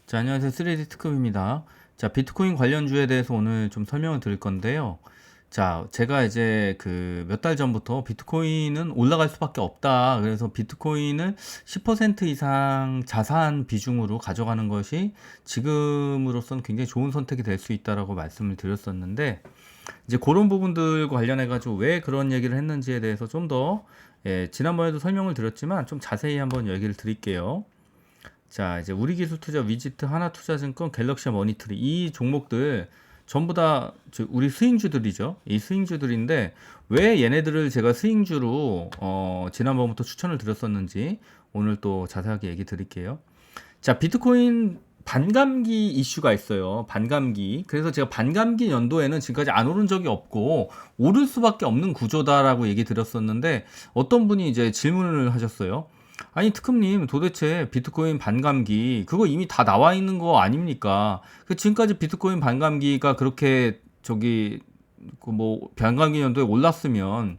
자, 안녕하세요. 3D 특급입니다. 자, 비트코인 관련주에 대해서 오늘 좀 설명을 드릴 건데요. 자, 제가 이제 그 몇 달 전부터 비트코인은 올라갈 수밖에 없다. 그래서 비트코인을 10% 이상 자산 비중으로 가져가는 것이 지금으로서는 굉장히 좋은 선택이 될 수 있다라고 말씀을 드렸었는데, 이제 그런 부분들 관련해가지고 왜 그런 얘기를 했는지에 대해서 좀 더, 지난번에도 설명을 드렸지만 좀 자세히 한번 얘기를 드릴게요. 자, 이제 우리기술투자, 위지트, 하나투자증권, 갤럭시 머니터리 이 종목들 전부 다 우리 스윙주들이죠. 이 스윙주들인데 왜 얘네들을 제가 스윙주로 지난번부터 추천을 드렸었는지 오늘 또 자세하게 얘기 드릴게요. 자, 비트코인 반감기 이슈가 있어요. 반감기. 그래서 제가 반감기 연도에는 지금까지 안 오른 적이 없고 오를 수밖에 없는 구조다라고 얘기 드렸었는데 어떤 분이 이제 질문을 하셨어요. 아니 특급님 도대체 비트코인 반감기 그거 이미 다 나와 있는 거 아닙니까? 지금까지 비트코인 반감기가 그렇게 저기 그 뭐 반감기 연도에 올랐으면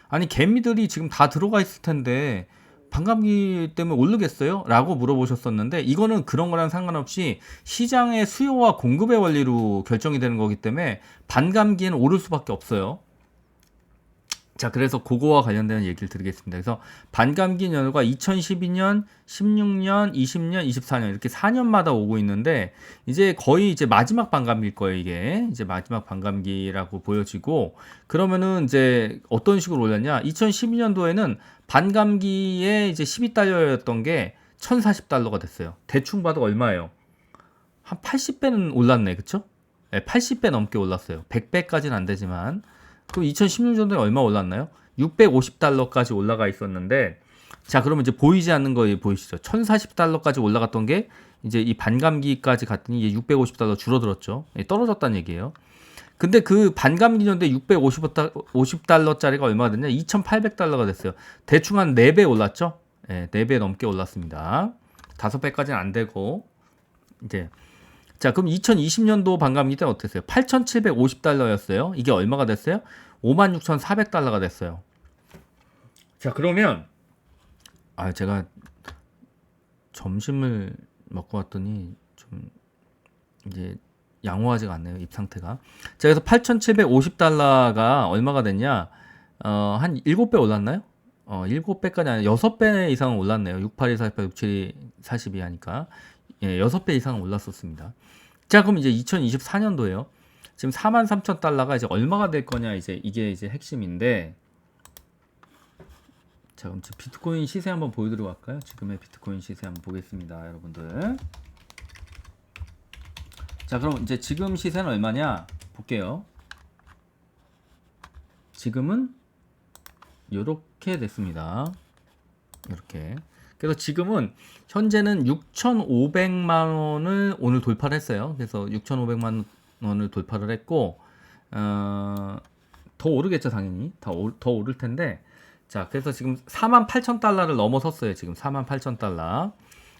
아니 개미들이 지금 다 들어가 있을 텐데 반감기 때문에 오르겠어요? 라고 물어보셨었는데 이거는 그런 거랑 상관없이 시장의 수요와 공급의 원리로 결정이 되는 거기 때문에 반감기에는 오를 수밖에 없어요. 자, 그래서 그거와 관련된 얘기를 드리겠습니다. 그래서 반감기 연휴가 2012년, 16년, 20년, 24년 이렇게 4년마다 오고 있는데 이제 거의 이제 마지막 반감기일 거예요, 이게. 이제 마지막 반감기라고 보여지고 그러면은 이제 어떤 식으로 올랐냐? 2012년도에는 반감기에 이제 12달러였던 게 1040달러가 됐어요. 대충 봐도 얼마예요? 한 80배는 올랐네, 그쵸? 네, 80배 넘게 올랐어요. 100배까지는 안 되지만. 그럼 2016년도에 얼마 올랐나요? 650달러까지 올라가 있었는데, 자, 그러면 이제 보이지 않는 거 보이시죠? 1040달러까지 올라갔던 게 이제 이 반감기까지 갔더니 이제 650달러 줄어들었죠. 떨어졌다는 얘기예요. 근데 그 반감기 년도에 650달러짜리가 얼마가 됐냐? 2800달러가 됐어요. 대충 한 4배 올랐죠? 네, 4배 넘게 올랐습니다. 5배까지는 안 되고, 이제 자, 그럼 2020년도 반감기 때는 어땠어요? 8,750달러였어요. 이게 얼마가 됐어요? 56,400달러가 됐어요. 자, 그러면 제가 점심을 먹고 왔더니 좀 이제 양호하지가 않네요. 입 상태가. 자, 그래서 8,750달러가 얼마가 됐냐? 한 7배 올랐나요? 7배까지 아니라 6배 이상 올랐네요. 68, 48, 67, 42 하니까. 예, 6배 이상 올랐었습니다. 자, 그럼 이제 2024년도에요. 지금 43,000달러가 이제 얼마가 될 거냐, 이게 이제 핵심인데. 자, 그럼 비트코인 시세 한번 보여드리고 갈까요? 지금의 비트코인 시세 한번 보겠습니다, 여러분들. 자, 그럼 이제 지금 시세는 얼마냐? 볼게요. 지금은 요렇게 됐습니다. 이렇게. 그래서 지금은 현재는 6,500만 원을 오늘 돌파를 했어요. 그래서 6,500만 원을 돌파를 했고 더 오르겠죠, 당연히. 더 오를 텐데. 자, 그래서 지금 48,000달러를 넘어섰어요. 지금 48,000달러.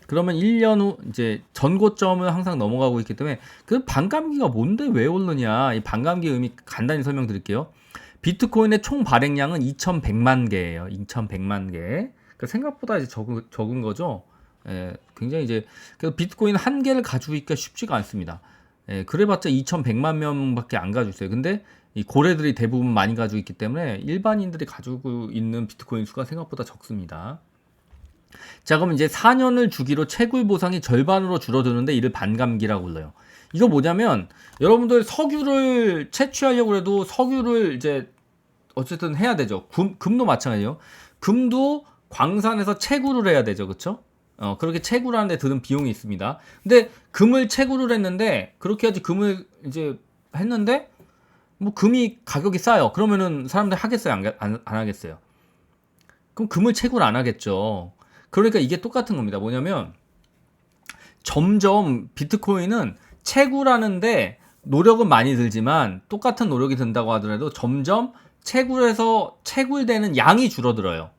그러면 1년 후 이제 전고점을 항상 넘어가고 있기 때문에 그 반감기가 뭔데 왜 오르느냐? 이 반감기 의미 간단히 설명드릴게요. 비트코인의 총 발행량은 2,100만 개예요. 2,100만 개. 생각보다 이제 적은 거죠. 예, 굉장히 이제 그래서 비트코인 한 개를 가지고 있기가 쉽지가 않습니다. 예, 그래봤자 2,100만 명밖에 안 가지고 있어요. 근데 이 고래들이 대부분 많이 가지고 있기 때문에 일반인들이 가지고 있는 비트코인 수가 생각보다 적습니다. 자, 그럼 이제 4년을 주기로 채굴 보상이 절반으로 줄어드는데 이를 반감기라고 불러요. 이거 뭐냐면 여러분들 석유를 채취하려고 해도 석유를 이제 어쨌든 해야 되죠. 금도 마찬가지예요. 금도 광산에서 채굴을 해야 되죠. 그쵸? 그렇게 채굴하는데 드는 비용이 있습니다. 근데 금을 채굴을 했는데, 그렇게 해야지 금을 이제 했는데, 뭐 금이 가격이 싸요. 그러면은 사람들 하겠어요? 안 하겠어요? 그럼 금을 채굴 안 하겠죠. 그러니까 이게 똑같은 겁니다. 뭐냐면, 점점 비트코인은 채굴하는데 노력은 많이 들지만, 똑같은 노력이 든다고 하더라도 점점 채굴되는 양이 줄어들어요.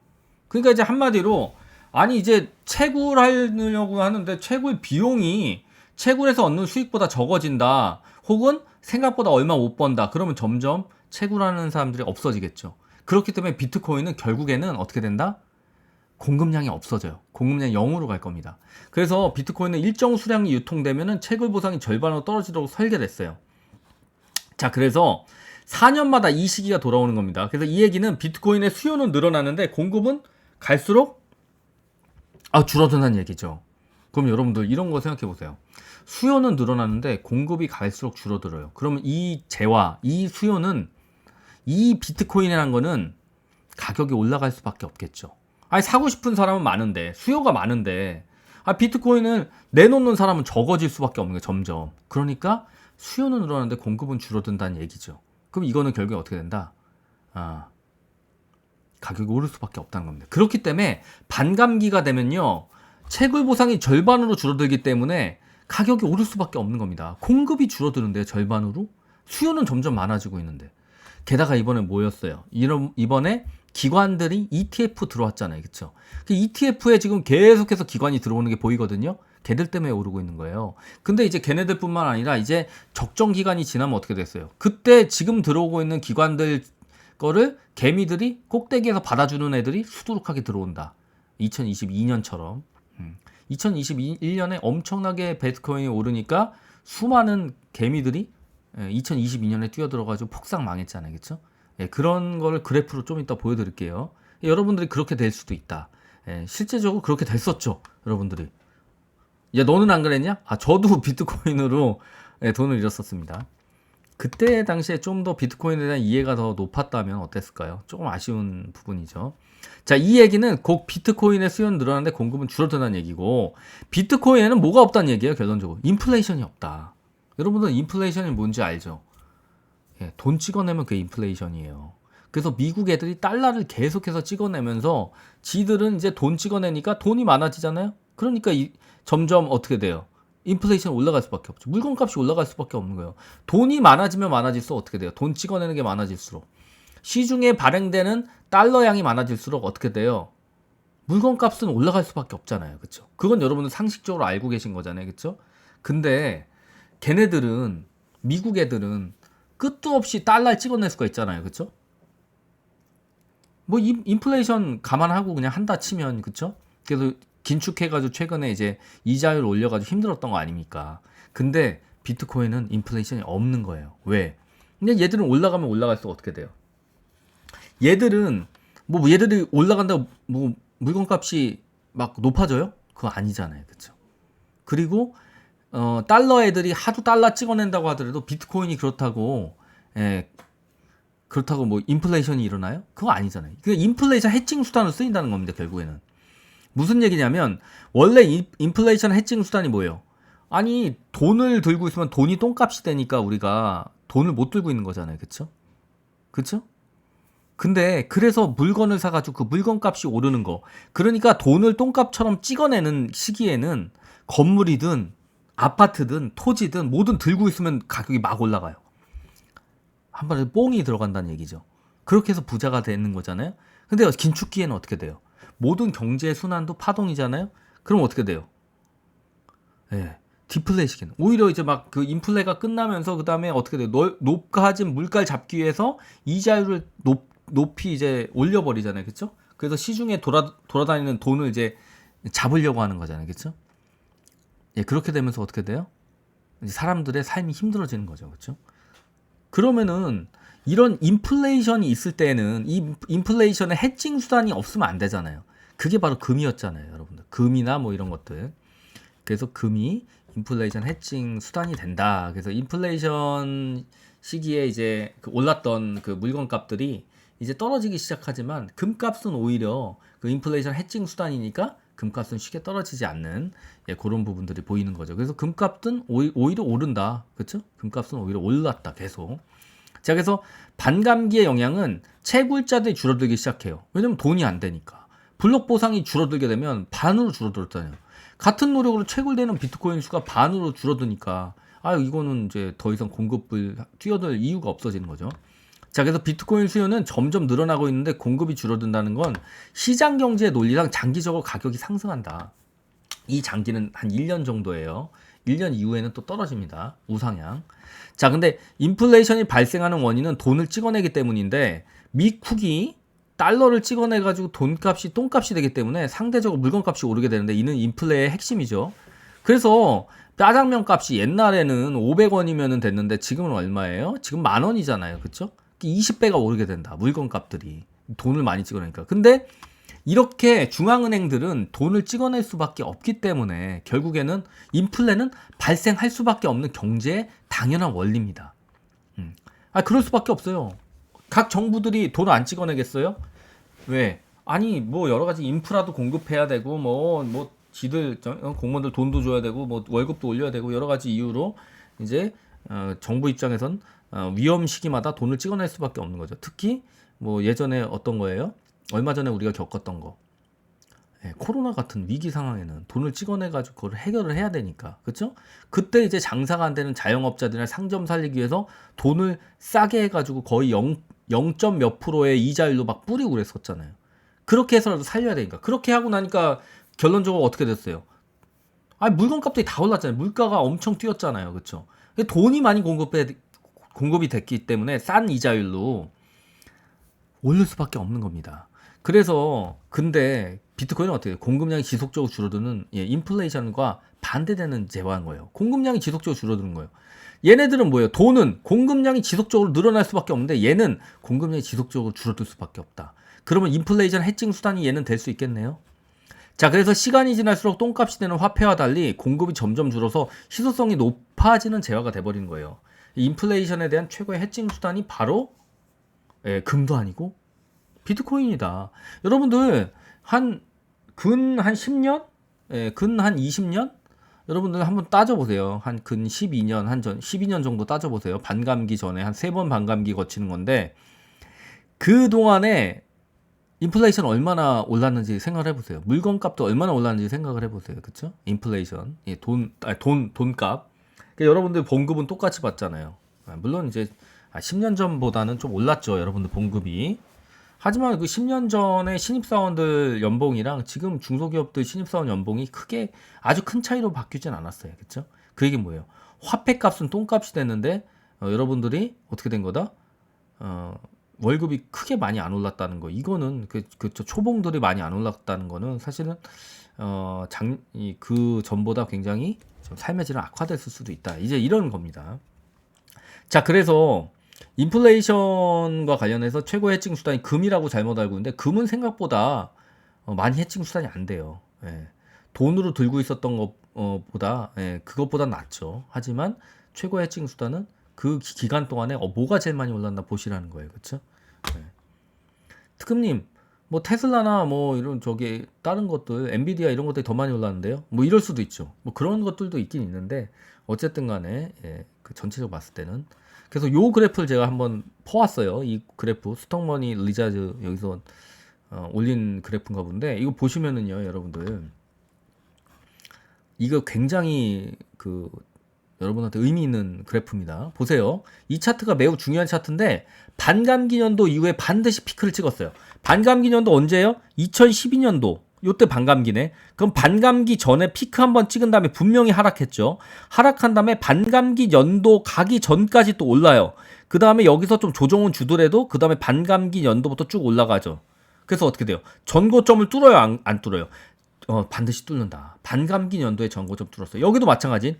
그러니까 이제 한마디로 아니 이제 채굴하려고 하는데 채굴 비용이 채굴해서 얻는 수익보다 적어진다. 혹은 생각보다 얼마 못 번다. 그러면 점점 채굴하는 사람들이 없어지겠죠. 그렇기 때문에 비트코인은 결국에는 어떻게 된다? 공급량이 없어져요. 공급량이 0으로 갈 겁니다. 그래서 비트코인은 일정 수량이 유통되면은 채굴 보상이 절반으로 떨어지도록 설계됐어요. 자, 그래서 4년마다 이 시기가 돌아오는 겁니다. 그래서 이 얘기는 비트코인의 수요는 늘어나는데 공급은 갈수록 줄어든다는 얘기죠. 그럼 여러분들 이런 거 생각해 보세요. 수요는 늘어나는데 공급이 갈수록 줄어들어요. 그러면 이 재화, 이 수요는, 이 비트코인이라는 거는 가격이 올라갈 수밖에 없겠죠. 아니, 사고 싶은 사람은 많은데, 수요가 많은데, 비트코인을 내놓는 사람은 적어질 수밖에 없는 거예요, 점점. 그러니까 수요는 늘어나는데 공급은 줄어든다는 얘기죠. 그럼 이거는 결국에 어떻게 된다? 가격이 오를 수밖에 없다는 겁니다. 그렇기 때문에 반감기가 되면요, 채굴 보상이 절반으로 줄어들기 때문에 가격이 오를 수밖에 없는 겁니다. 공급이 줄어드는데요, 절반으로? 수요는 점점 많아지고 있는데. 게다가 이번에 뭐였어요? 이번에 기관들이 ETF 들어왔잖아요. 그쵸? 그 ETF에 지금 계속해서 기관이 들어오는 게 보이거든요. 걔들 때문에 오르고 있는 거예요. 근데 이제 걔네들뿐만 아니라 이제 적정 기간이 지나면 어떻게 됐어요? 그때 지금 들어오고 있는 기관들 거를 개미들이 꼭대기에서 받아주는 애들이 수두룩하게 들어온다. 2022년처럼. 2021년에 엄청나게 비트코인이 오르니까 수많은 개미들이 2022년에 뛰어들어가지고 폭삭 망했잖아요. 그쵸? 그런 거를 그래프로 좀 이따 보여드릴게요. 여러분들이 그렇게 될 수도 있다. 실제적으로 그렇게 됐었죠. 여러분들이. 야, 너는 안 그랬냐? 저도 비트코인으로 돈을 잃었었습니다. 그때 당시에 좀 더 비트코인에 대한 이해가 더 높았다면 어땠을까요? 조금 아쉬운 부분이죠. 자, 이 얘기는 곧 비트코인의 수요는 늘어나는데 공급은 줄어든다는 얘기고, 비트코인에는 뭐가 없다는 얘기예요, 결론적으로. 인플레이션이 없다. 여러분들 인플레이션이 뭔지 알죠? 돈 찍어내면 그게 인플레이션이에요. 그래서 미국 애들이 달러를 계속해서 찍어내면서 지들은 이제 돈 찍어내니까 돈이 많아지잖아요? 그러니까 점점 어떻게 돼요? 인플레이션 올라갈 수밖에 없죠. 물건값이 올라갈 수밖에 없는 거예요. 돈이 많아지면 많아질수록 어떻게 돼요? 돈 찍어내는 게 많아질수록. 시중에 발행되는 달러 양이 많아질수록 어떻게 돼요? 물건값은 올라갈 수밖에 없잖아요. 그렇죠? 그건 여러분들 상식적으로 알고 계신 거잖아요. 그렇죠? 근데 걔네들은, 미국 애들은 끝도 없이 달러를 찍어낼 수가 있잖아요. 그렇죠? 뭐 인플레이션 감안하고 그냥 한다 치면, 그렇죠? 그래서 긴축해가지고 최근에 이제 이자율 올려가지고 힘들었던 거 아닙니까? 근데 비트코인은 인플레이션이 없는 거예요. 왜? 근데 얘들은 올라가면 올라갈수록 어떻게 돼요? 얘들은 얘들이 올라간다고 물건값이 막 높아져요? 그거 아니잖아요. 그렇죠? 그리고 달러 애들이 하도 달러 찍어낸다고 하더라도 비트코인이 그렇다고 인플레이션이 일어나요? 그거 아니잖아요. 그 인플레이션 해칭 수단으로 쓰인다는 겁니다. 결국에는. 무슨 얘기냐면 원래 인플레이션 해칭 수단이 뭐예요? 아니, 돈을 들고 있으면 돈이 똥값이 되니까 우리가 돈을 못 들고 있는 거잖아요. 그쵸? 그쵸? 근데 그래서 물건을 사가지고 그 물건값이 오르는 거. 그러니까 돈을 똥값처럼 찍어내는 시기에는 건물이든 아파트든 토지든 뭐든 들고 있으면 가격이 막 올라가요. 한 번에 뽕이 들어간다는 얘기죠. 그렇게 해서 부자가 되는 거잖아요. 근데 긴축기에는 어떻게 돼요? 모든 경제 순환도 파동이잖아요. 그럼 어떻게 돼요? 디플레이션. 오히려 이제 막 그 인플레가 끝나면서 그 다음에 어떻게 돼요? 높아진 물가를 잡기 위해서 이자율을 높이 이제 올려버리잖아요. 그렇죠? 그래서 시중에 돌아다니는 돈을 이제 잡으려고 하는 거잖아요. 그렇죠? 그렇게 되면서 어떻게 돼요? 이제 사람들의 삶이 힘들어지는 거죠. 그렇죠? 그러면은 이런 인플레이션이 있을 때는 이 인플레이션의 해칭 수단이 없으면 안 되잖아요. 그게 바로 금이었잖아요, 여러분들. 금이나 뭐 이런 것들. 그래서 금이 인플레이션 해칭 수단이 된다. 그래서 인플레이션 시기에 이제 올랐던 그 물건값들이 이제 떨어지기 시작하지만 금값은 오히려 그 인플레이션 해칭 수단이니까 금값은 쉽게 떨어지지 않는 그런 부분들이 보이는 거죠. 그래서 금값은 오히려 오른다. 그렇죠? 금값은 오히려 올랐다. 계속. 자, 그래서 반감기의 영향은 채굴자들이 줄어들기 시작해요. 왜냐면 돈이 안 되니까. 블록 보상이 줄어들게 되면 반으로 줄어들었잖아요. 같은 노력으로 채굴되는 비트코인 수가 반으로 줄어드니까 이거는 이제 더 이상 공급을 뛰어들 이유가 없어지는 거죠. 자, 그래서 비트코인 수요는 점점 늘어나고 있는데 공급이 줄어든다는 건 시장 경제의 논리상 장기적으로 가격이 상승한다. 이 장기는 한 1년 정도예요. 1년 이후에는 또 떨어집니다. 우상향. 자, 근데 인플레이션이 발생하는 원인은 돈을 찍어내기 때문인데 미쿡이 달러를 찍어내가지고 돈값이 똥값이 되기 때문에 상대적으로 물건값이 오르게 되는데 이는 인플레의 핵심이죠. 그래서 짜장면 값이 옛날에는 500원이면 됐는데 지금은 얼마예요? 지금 10,000원이잖아요. 그쵸? 20배가 오르게 된다. 물건값들이. 돈을 많이 찍어내니까. 근데 이렇게 중앙은행들은 돈을 찍어낼 수밖에 없기 때문에 결국에는 인플레는 발생할 수밖에 없는 경제의 당연한 원리입니다. 그럴 수밖에 없어요. 각 정부들이 돈 안 찍어내겠어요? 왜? 아니 뭐 여러 가지 인프라도 공급해야 되고 뭐 지들 공무원들 돈도 줘야 되고 뭐 월급도 올려야 되고 여러 가지 이유로 이제 정부 입장에선 위험 시기마다 돈을 찍어낼 수밖에 없는 거죠. 특히 뭐 예전에 어떤 거예요? 얼마 전에 우리가 겪었던 거. 코로나 같은 위기 상황에는 돈을 찍어내가지고 그걸 해결을 해야 되니까. 그쵸? 그때 이제 장사가 안 되는 자영업자들이나 상점 살리기 위해서 돈을 싸게 해가지고 거의 0. 몇 프로의 이자율로 막 뿌리고 그랬었잖아요. 그렇게 해서라도 살려야 되니까. 그렇게 하고 나니까 결론적으로 어떻게 됐어요? 물건값들이 다 올랐잖아요. 물가가 엄청 뛰었잖아요. 그쵸? 돈이 많이 공급이 됐기 때문에 싼 이자율로 올릴 수밖에 없는 겁니다. 그래서 근데 비트코인은 어떻게 해요? 공급량이 지속적으로 줄어드는 인플레이션과 반대되는 재화인 거예요. 공급량이 지속적으로 줄어드는 거예요. 얘네들은 뭐예요? 돈은 공급량이 지속적으로 늘어날 수밖에 없는데 얘는 공급량이 지속적으로 줄어들 수밖에 없다. 그러면 인플레이션 해칭 수단이 얘는 될 수 있겠네요. 자, 그래서 시간이 지날수록 똥값이 되는 화폐와 달리 공급이 점점 줄어서 희소성이 높아지는 재화가 돼버리는 거예요. 인플레이션에 대한 최고의 해칭 수단이 바로 금도 아니고 비트코인이다. 여러분들 근 한 10년? 근 한 20년? 여러분들 한번 따져보세요. 근 12년, 12년 정도 따져보세요. 반감기 전에 한 3번 반감기 거치는 건데, 그 동안에 인플레이션 얼마나 올랐는지 생각을 해보세요. 물건값도 얼마나 올랐는지 생각을 해보세요. 그쵸? 인플레이션. 돈값. 그러니까 여러분들 봉급은 똑같이 받잖아요. 물론 이제 10년 전보다는 좀 올랐죠. 여러분들 봉급이. 하지만 그 10년 전에 신입사원들 연봉이랑 지금 중소기업들 신입사원 연봉이 크게 아주 큰 차이로 바뀌진 않았어요. 그쵸? 그 얘기는 뭐예요? 화폐값은 똥값이 됐는데 여러분들이 어떻게 된 거다? 월급이 크게 많이 안 올랐다는 거. 이거는 초봉들이 많이 안 올랐다는 거는 사실은 그 전보다 굉장히 좀 삶의 질은 악화됐을 수도 있다. 이제 이런 겁니다. 자, 그래서 인플레이션과 관련해서 최고 해칭 수단이 금이라고 잘못 알고 있는데 금은 생각보다 많이 해칭 수단이 안 돼요. 돈으로 들고 있었던 것보다 그것보다 낫죠. 하지만 최고 해칭 수단은 그 기간 동안에 뭐가 제일 많이 올랐나 보시라는 거예요. 그렇죠? 특금님, 뭐 테슬라나 뭐 이런 다른 것들, 엔비디아 이런 것들이 더 많이 올랐는데요. 뭐 이럴 수도 있죠. 뭐 그런 것들도 있긴 있는데 어쨌든 간에 그 전체적으로 봤을 때는 그래서 요 그래프를 제가 한번 퍼왔어요. 이 그래프 스톡머니 리자드 여기서 올린 그래프인가 본데 이거 보시면은요, 여러분들 이거 굉장히 여러분한테 의미 있는 그래프입니다. 보세요. 이 차트가 매우 중요한 차트인데 반감기 년도 이후에 반드시 피크를 찍었어요. 반감기 년도 언제예요? 2012년도. 요때 반감기네. 그럼 반감기 전에 피크 한번 찍은 다음에 분명히 하락했죠. 하락한 다음에 반감기 연도 가기 전까지 또 올라요. 그 다음에 여기서 좀 조정은 주더라도 그 다음에 반감기 연도부터 쭉 올라가죠. 그래서 어떻게 돼요? 전고점을 뚫어요? 안 뚫어요? 반드시 뚫는다. 반감기 연도에 전고점 뚫었어요. 여기도 마찬가지.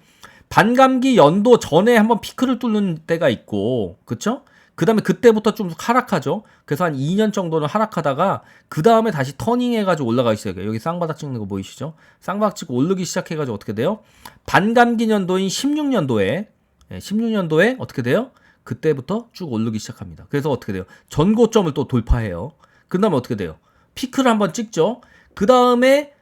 반감기 연도 전에 한번 피크를 뚫는 때가 있고, 그쵸? 그 다음에 그때부터 좀 하락하죠. 그래서 한 2년 정도는 하락하다가 그 다음에 다시 터닝해가지고 올라가기 시작해요. 여기 쌍바닥 찍는 거 보이시죠? 쌍바닥 찍고 오르기 시작해가지고 어떻게 돼요? 반감기 년도인 16년도에 어떻게 돼요? 그때부터 쭉 오르기 시작합니다. 그래서 어떻게 돼요? 전고점을 또 돌파해요. 그 다음에 어떻게 돼요? 피크를 한번 찍죠. 그 다음에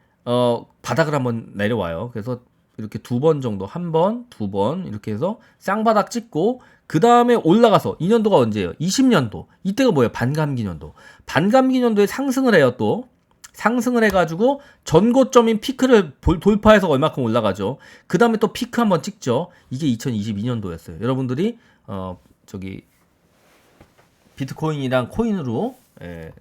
바닥을 한번 내려와요. 그래서 이렇게 2번 정도, 1번, 2번 이렇게 해서 쌍바닥 찍고 그 다음에 올라가서 이 년도가 언제예요? 20년도. 이때가 뭐예요? 반감기 년도. 반감기 년도에 상승을 해요. 또 상승을 해가지고 전고점인 피크를 돌파해서 얼마큼 올라가죠. 그 다음에 또 피크 한번 찍죠. 이게 2022년도였어요. 여러분들이 비트코인이랑 코인으로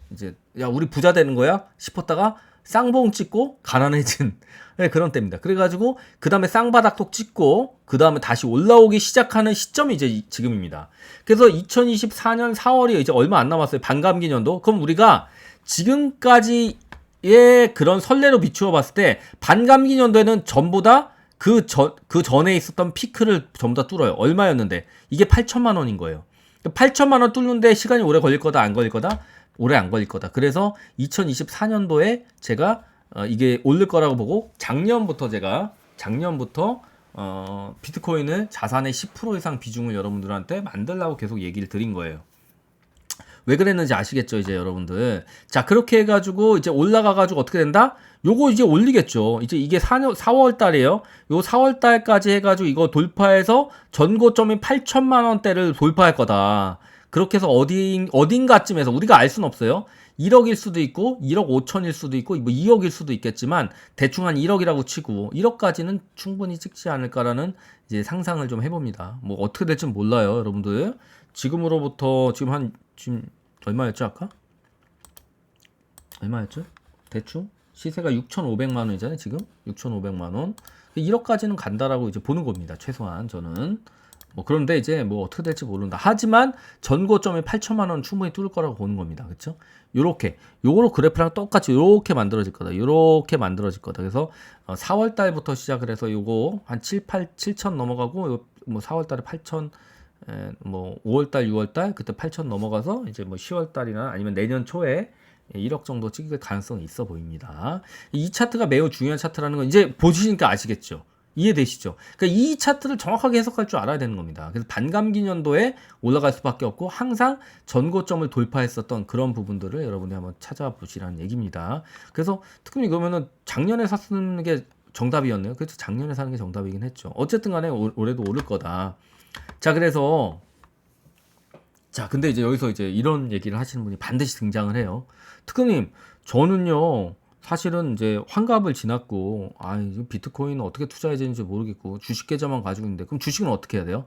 이제 야 우리 부자 되는 거야 싶었다가 쌍봉 찍고 가난해진 네, 그런 때입니다. 그래가지고 그 다음에 쌍바닥도 찍고 그 다음에 다시 올라오기 시작하는 시점이 이제 지금입니다. 그래서 2024년 4월이 이제 얼마 안 남았어요. 반감기년도. 그럼 우리가 지금까지의 그런 선례로 비추어 봤을 때 반감기년도에는 전부 다 그 전에 있었던 피크를 전부 다 뚫어요. 얼마였는데 이게 8천만 원인 거예요. 8천만 원 뚫는데 시간이 오래 걸릴 거다 안 걸릴 거다? 오래 안 걸릴 거다. 그래서 2024년도에 제가 이게 오를 거라고 보고 작년부터 비트코인을 자산의 10% 이상 비중을 여러분들한테 만들라고 계속 얘기를 드린 거예요. 왜 그랬는지 아시겠죠, 이제 여러분들. 자, 그렇게 해가지고 이제 올라가가지고 어떻게 된다? 요거 이제 올리겠죠. 이제 이게 4월 달이에요. 요 4월 달까지 해가지고 이거 돌파해서 전고점인 8천만 원대를 돌파할 거다. 그렇게 해서 어딘가쯤에서 우리가 알 수는 없어요. 1억일 수도 있고 1억 5천일 수도 있고 뭐 2억일 수도 있겠지만 대충 한 1억이라고 치고 1억까지는 충분히 찍지 않을까라는 이제 상상을 좀 해봅니다. 뭐 어떻게 될지 몰라요, 여러분들. 지금으로부터 지금 얼마였죠 아까? 얼마였죠? 대충 시세가 6,500만 원이잖아요. 지금 6,500만 원. 1억까지는 간다라고 이제 보는 겁니다. 최소한 저는. 뭐 그런데 이제 뭐 어떻게 될지 모른다. 하지만 전고점에 8천만 원 충분히 뚫을 거라고 보는 겁니다. 그렇죠? 요거로 그래프랑 똑같이 요렇게 만들어질 거다. 요렇게 만들어질 거다. 그래서 4월 달부터 시작을 해서 요거 한 7천 넘어가고 뭐 4월 달에 8천 뭐 5월 달, 6월 달 그때 8천 넘어가서 이제 뭐 10월 달이나 아니면 내년 초에 1억 정도 찍을 가능성이 있어 보입니다. 이 차트가 매우 중요한 차트라는 건 이제 보시니까 아시겠죠? 이해되시죠? 그러니까 이 차트를 정확하게 해석할 줄 알아야 되는 겁니다. 그래서 반감기년도에 올라갈 수밖에 없고 항상 전고점을 돌파했었던 그런 부분들을 여러분이 한번 찾아보시라는 얘기입니다. 그래서 특히 그러면은 작년에 샀는 게 정답이었네요. 그래서 작년에 사는 게 정답이긴 했죠. 어쨌든 간에 올해도 오를 거다. 자, 그래서 근데 이제 여기서 이제 이런 얘기를 하시는 분이 반드시 등장을 해요. 특근님, 저는요, 사실은 이제 환갑을 지났고, 비트코인은 어떻게 투자해야 되는지 모르겠고, 주식 계좌만 가지고 있는데, 그럼 주식은 어떻게 해야 돼요?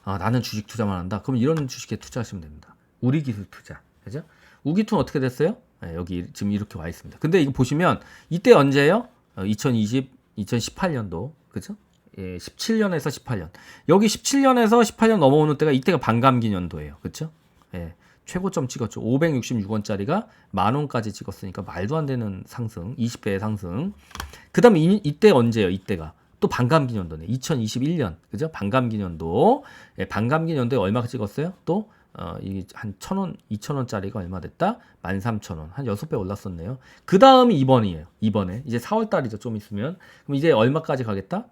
나는 주식 투자만 한다. 그럼 이런 주식에 투자하시면 됩니다. 우리기술 투자. 그죠? 우기투는 어떻게 됐어요? 네, 여기 지금 이렇게 와 있습니다. 근데 이거 보시면, 이때 언제예요? 2018년도. 그죠? 예, 17년에서 18년. 여기 17년에서 18년 넘어오는 때가 이때가 반감기년도예요. 그렇죠? 예. 최고점 찍었죠. 566원짜리가 만원까지 찍었으니까 말도 안 되는 상승, 20배의 상승. 그 다음에 이때 언제예요? 이때가. 또 반감기년도네. 2021년. 그죠? 반감기년도. 예, 반감기년도에 얼마 찍었어요? 또, 이게 한 1,000원, 2,000원짜리가 얼마 됐다? 13,000원. 한 6배 올랐었네요. 그 다음이 이번이에요. 이번에. 이제 4월달이죠. 좀 있으면. 그럼 이제 얼마까지 가겠다?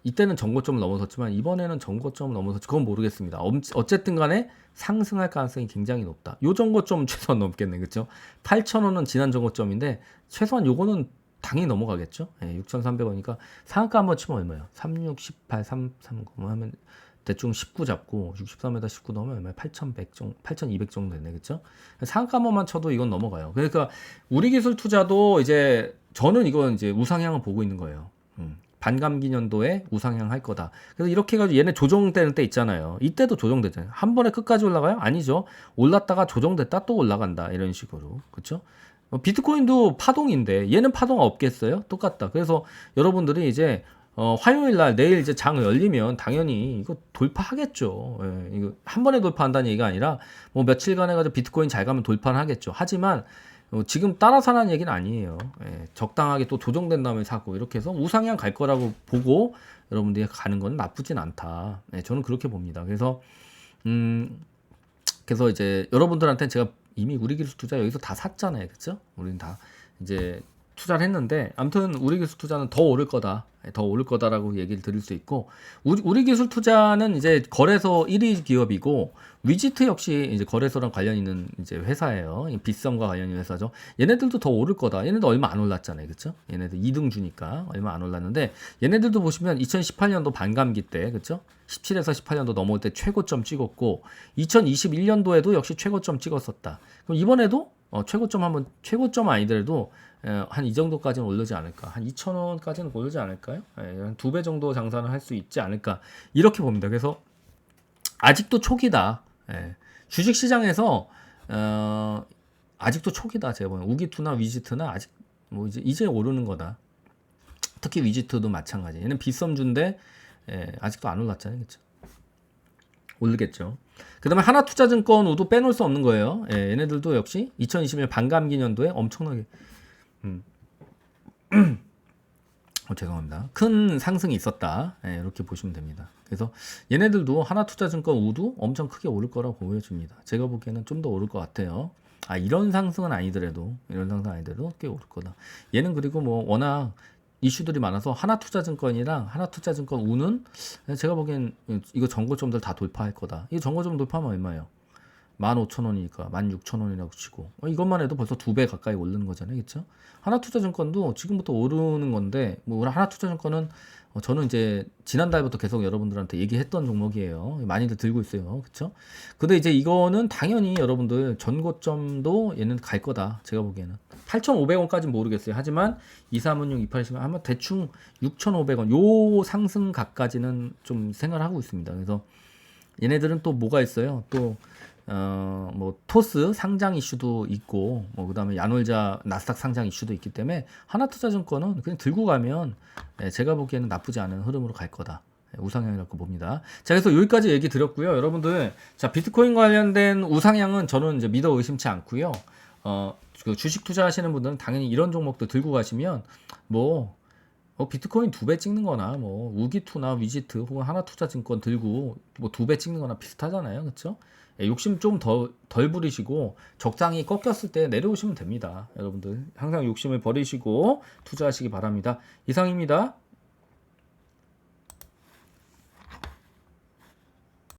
이때는 전고점을 넘어섰지만 이번에는 전고점을 넘어섰지 그건 모르겠습니다. 어쨌든 간에 상승할 가능성이 굉장히 높다. 요 전고점 최소한 넘겠네. 그렇죠? 8,000원은 지난 전고점인데 최소한 요거는 당연히 넘어가겠죠. 6,300원이니까 상한가 한번 치면 얼마예요? 36, 18, 339 하면 대충 19 잡고 63에다 19 넣으면 얼마야? 8,100 정도, 8,200 정도 되네. 그렇죠? 상한가 한번만 쳐도 이건 넘어가요. 그러니까 우리 기술 투자도 이제 저는 이건 이제 우상향을 보고 있는 거예요. 반감기년도에 우상향 할 거다. 그래서 이렇게 해가지고 얘네 조정되는 때 있잖아요. 이때도 조정되잖아요. 한 번에 끝까지 올라가요? 아니죠. 올랐다가 조정됐다 또 올라간다. 이런 식으로. 그렇죠? 비트코인도 파동인데 얘는 파동 없겠어요? 똑같다. 그래서 여러분들이 이제 화요일 날 내일 이제 장 열리면 당연히 이거 돌파하겠죠. 예, 이거 한 번에 돌파한다는 얘기가 아니라 뭐 며칠간 해가지고 비트코인 잘 가면 돌파는 하겠죠. 하지만 지금 따라서 하는 얘기는 아니에요. 예, 적당하게 또 조정된 다음에 사고 이렇게 해서 우상향 갈 거라고 보고 여러분들이 가는 건 나쁘진 않다. 예, 저는 그렇게 봅니다. 그래서 그래서 이제 여러분들한테는 제가 이미 우리 기술 투자 여기서 다 샀잖아요. 그렇죠? 우리는 다 이제 투자를 했는데 아무튼 우리 기술 투자는 더 오를 거다. 더 오를 거다라고 얘기를 드릴 수 있고 우리 기술 투자는 이제 거래소 1위 기업이고 위지트 역시 이제 거래소랑 관련 있는 이제 회사예요. 빗썸과 관련 있는 회사죠. 얘네들도 더 오를 거다. 얘네도 얼마 안 올랐잖아요. 그렇죠? 얘네들 2등 주니까 얼마 안 올랐는데 얘네들도 보시면 2018년도 반감기 때 그렇죠? 17에서 18년도 넘어올 때 최고점 찍었고 2021년도에도 역시 최고점 찍었었다. 그럼 이번에도 최고점 아니더라도 한 이 정도까지는 오르지 않을까. 한 2,000원까지는 오르지 않을까요? 한 2배 정도 장사는 할 수 있지 않을까. 이렇게 봅니다. 그래서 아직도 초기다. 주식시장에서 아직도 초기다. 제가 보면 우기투나 위지트나 아직 뭐 이제 오르는 거다. 특히 위지트도 마찬가지. 얘는 빗썸주인데 아직도 안 올랐잖아요, 그렇죠? 오르겠죠. 그다음에 하나투자증권 우도 빼놓을 수 없는 거예요. 얘네들도 역시 2021 반감기년도에 엄청나게 죄송합니다. 큰 상승이 있었다. 이렇게 보시면 됩니다. 그래서 얘네들도 하나투자증권 우도 엄청 크게 오를 거라고 보여집니다. 제가 보기에는 좀 더 오를 것 같아요. 이런 상승은 아니더라도 꽤 오를 거다. 얘는 그리고 뭐 워낙 이슈들이 많아서 하나투자증권이랑 하나투자증권 우는 제가 보기엔 이거 전고점들 다 돌파할 거다. 이거 전고점 돌파하면 얼마예요? 15,000원이니까 16,000원이라고 치고 이것만 해도 벌써 2배 가까이 오르는 거잖아요, 그렇죠? 하나투자증권도 지금부터 오르는 건데 뭐 하나투자증권은 저는 이제 지난달부터 계속 여러분들한테 얘기했던 종목이에요. 많이들 들고 있어요, 그렇죠? 근데 이제 이거는 당연히 여러분들 전고점도 얘는 갈 거다. 제가 보기에는 8,500원까지는 모르겠어요. 하지만 2316, 280원 하면 대충 6,500원 요 상승각까지는 좀 생각을 하고 있습니다. 그래서 얘네들은 또 뭐가 있어요? 또 뭐 토스 상장 이슈도 있고 뭐 그다음에 야놀자 나스닥 상장 이슈도 있기 때문에 하나투자증권은 그냥 들고 가면 제가 보기에는 나쁘지 않은 흐름으로 갈 거다. 우상향이라고 봅니다. 자, 그래서 여기까지 얘기 드렸고요. 여러분들, 자, 비트코인 관련된 우상향은 저는 이제 믿어 의심치 않고요. 그 주식 투자하시는 분들은 당연히 이런 종목도 들고 가시면 뭐 비트코인 2배 찍는 거나 뭐 우기투나 위지트 혹은 하나투자증권 들고 뭐 2배 찍는 거나 비슷하잖아요. 그렇죠? 욕심 좀 덜 부리시고 적당히 꺾였을 때 내려오시면 됩니다. 여러분들 항상 욕심을 버리시고 투자하시기 바랍니다. 이상입니다.